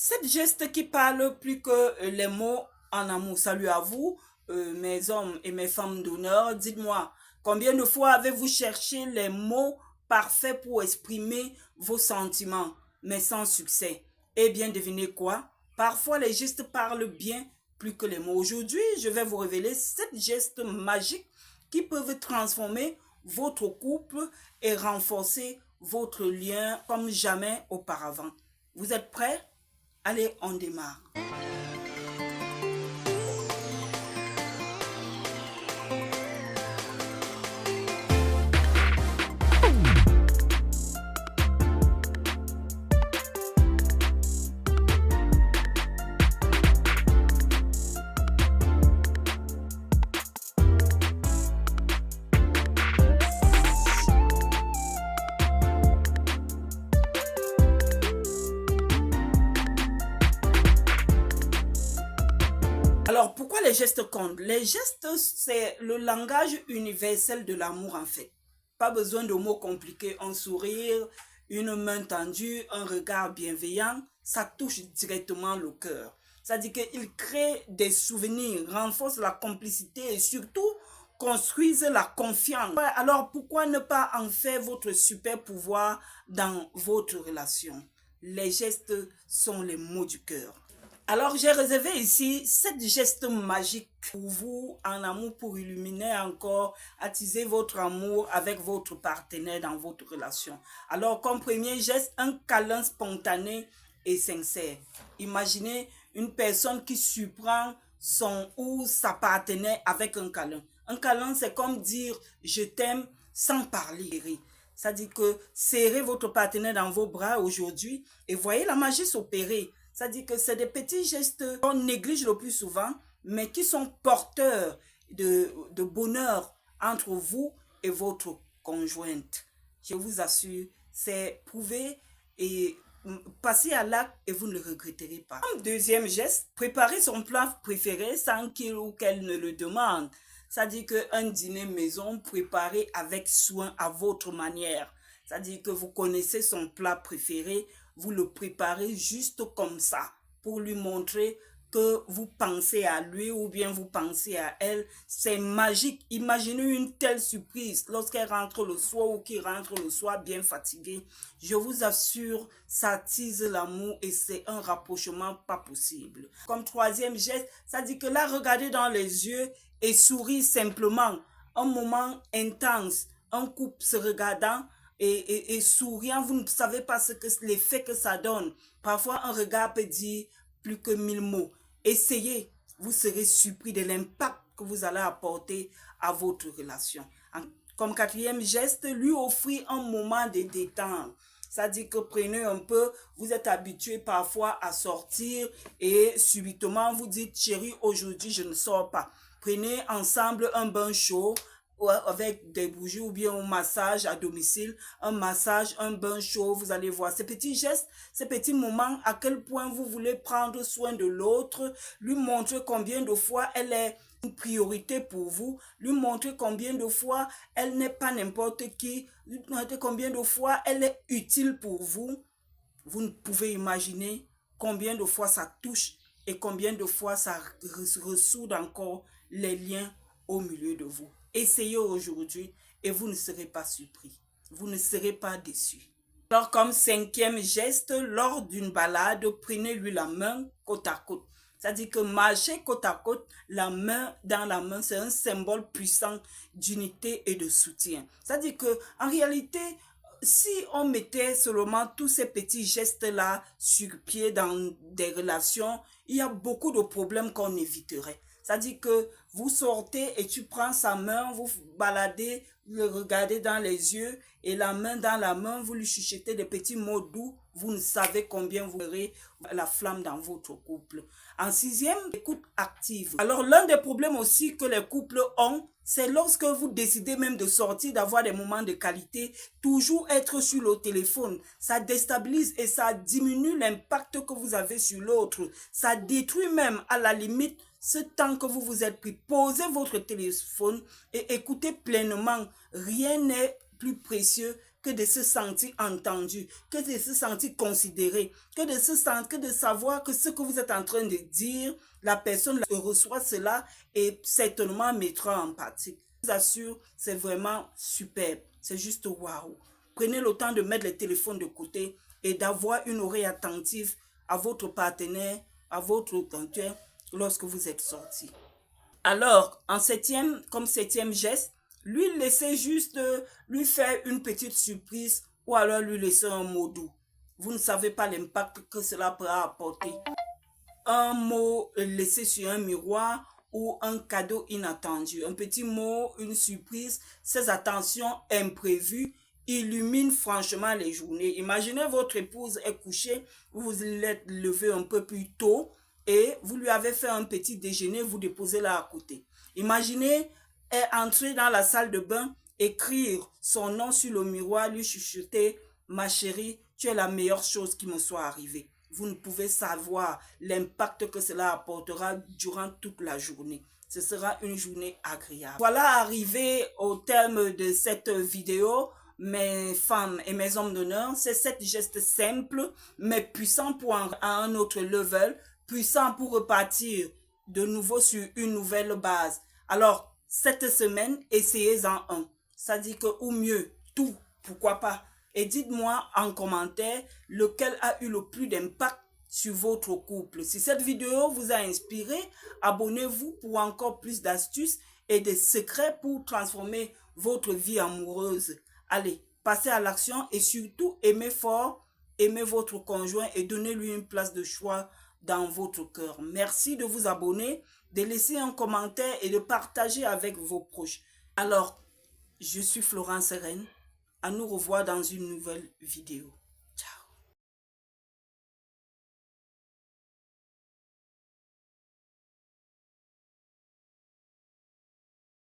Cette geste qui parle plus que les mots en amour. Salut à vous, mes hommes et mes femmes d'honneur. Dites-moi, combien de fois avez-vous cherché les mots parfaits pour exprimer vos sentiments, mais sans succès? Eh bien, devinez quoi? Parfois, les gestes parlent bien plus que les mots. Aujourd'hui, je vais vous révéler 7 gestes magiques qui peuvent transformer votre couple et renforcer votre lien comme jamais auparavant. Vous êtes prêts? Allez, on démarre. Alors, pourquoi les gestes comptent? Les gestes, c'est le langage universel de l'amour en fait. Pas besoin de mots compliqués. Un sourire, une main tendue, un regard bienveillant, ça touche directement le cœur. Ça dit qu'il crée des souvenirs, renforce la complicité et surtout construisent la confiance. Ouais, alors, pourquoi ne pas en faire votre super pouvoir dans votre relation? Les gestes sont les mots du cœur. Alors, j'ai réservé ici 7 gestes magiques pour vous en amour pour illuminer encore, attiser votre amour avec votre partenaire dans votre relation. Alors, comme premier geste, un câlin spontané et sincère. Imaginez une personne qui surprend son ou sa partenaire avec un câlin. Un câlin, c'est comme dire je t'aime sans parler. Ça dit que serrez votre partenaire dans vos bras aujourd'hui et voyez la magie s'opérer. Ça dit que c'est des petits gestes qu'on néglige le plus souvent, mais qui sont porteurs de bonheur entre vous et votre conjointe. Je vous assure, c'est prouvé et passez à l'acte et vous ne le regretterez pas. Deuxième geste, préparer son plat préféré sans qu'il ou qu'elle ne le demande. Ça dit qu'un dîner maison préparé avec soin à votre manière. Ça dit que vous connaissez son plat préféré, vous le préparez juste comme ça pour lui montrer que vous pensez à lui ou bien vous pensez à elle. C'est magique. Imaginez une telle surprise lorsqu'elle rentre le soir ou qu'il rentre le soir bien fatigué. Je vous assure, ça attise l'amour et c'est un rapprochement pas possible. Comme troisième geste, ça dit que là, regardez dans les yeux et souris simplement. Un moment intense, un couple se regardant et souriant, vous ne savez pas l'effet que ça donne. Parfois, un regard peut dire plus que 1000 mots. Essayez, vous serez surpris de l'impact que vous allez apporter à votre relation. Comme quatrième geste, lui offrir un moment de détente. Ça dit que prenez un peu, vous êtes habitué parfois à sortir et subitement vous dites, chérie, aujourd'hui je ne sors pas. Prenez ensemble un bain chaud avec des bougies ou bien un massage à domicile, un massage, un bain chaud, vous allez voir ces petits gestes, ces petits moments, à quel point vous voulez prendre soin de l'autre, lui montrer combien de fois elle est une priorité pour vous, lui montrer combien de fois elle n'est pas n'importe qui, lui montrer combien de fois elle est utile pour vous. Vous ne pouvez imaginer combien de fois ça touche et combien de fois ça ressoude encore les liens au milieu de vous. Essayez aujourd'hui et vous ne serez pas surpris. Vous ne serez pas déçus. Alors, comme cinquième geste, lors d'une balade, prenez-lui la main côte à côte. C'est-à-dire que marcher côte à côte, la main dans la main, c'est un symbole puissant d'unité et de soutien. C'est-à-dire que, en réalité, si on mettait seulement tous ces petits gestes-là sur pied dans des relations, il y a beaucoup de problèmes qu'on éviterait. C'est-à-dire que vous sortez et tu prends sa main, vous baladez, le regardez dans les yeux et la main dans la main, vous lui chuchotez des petits mots doux. Vous ne savez combien vous aurez la flamme dans votre couple. En sixième, écoute active. Alors, l'un des problèmes aussi que les couples ont, c'est lorsque vous décidez même de sortir, d'avoir des moments de qualité, toujours être sur le téléphone. Ça déstabilise et ça diminue l'impact que vous avez sur l'autre. Ça détruit même à la limite ce temps que vous vous êtes pris. Posez votre téléphone et écoutez pleinement. Rien n'est plus précieux que de se sentir entendu, que de se sentir considéré, que de savoir que ce que vous êtes en train de dire, la personne reçoit cela et certainement mettra en pratique. Je vous assure, c'est vraiment superbe. C'est juste waouh. Prenez le temps de mettre le téléphone de côté et d'avoir une oreille attentive à votre partenaire, à votre auditeur lorsque vous êtes sortis. Alors, comme septième geste, lui laissez juste lui faire une petite surprise ou alors lui laisser un mot doux. Vous ne savez pas l'impact que cela pourra apporter. Un mot laissé sur un miroir ou un cadeau inattendu. Un petit mot, une surprise, ces attentions imprévues illuminent franchement les journées. Imaginez votre épouse est couchée, vous vous êtes levé un peu plus tôt et vous lui avez fait un petit déjeuner, vous déposez là à côté. Imaginez entrer dans la salle de bain, écrire son nom sur le miroir, lui chuchoter « Ma chérie, tu es la meilleure chose qui me soit arrivée ». Vous ne pouvez savoir l'impact que cela apportera durant toute la journée. Ce sera une journée agréable. Voilà arrivé au terme de cette vidéo. Mes femmes et mes hommes d'honneur, c'est 7 gestes simples mais puissants pour à un autre level, puissants pour repartir de nouveau sur une nouvelle base. Alors, cette semaine, essayez-en un. Ça dit que, ou mieux, tout, pourquoi pas. Et dites-moi en commentaire lequel a eu le plus d'impact sur votre couple. Si cette vidéo vous a inspiré, abonnez-vous pour encore plus d'astuces et de secrets pour transformer votre vie amoureuse. Allez, passez à l'action et surtout aimez fort, aimez votre conjoint et donnez-lui une place de choix dans votre cœur. Merci de vous abonner, de laisser un commentaire et de partager avec vos proches. Alors, je suis Florence Serène. À nous revoir dans une nouvelle vidéo.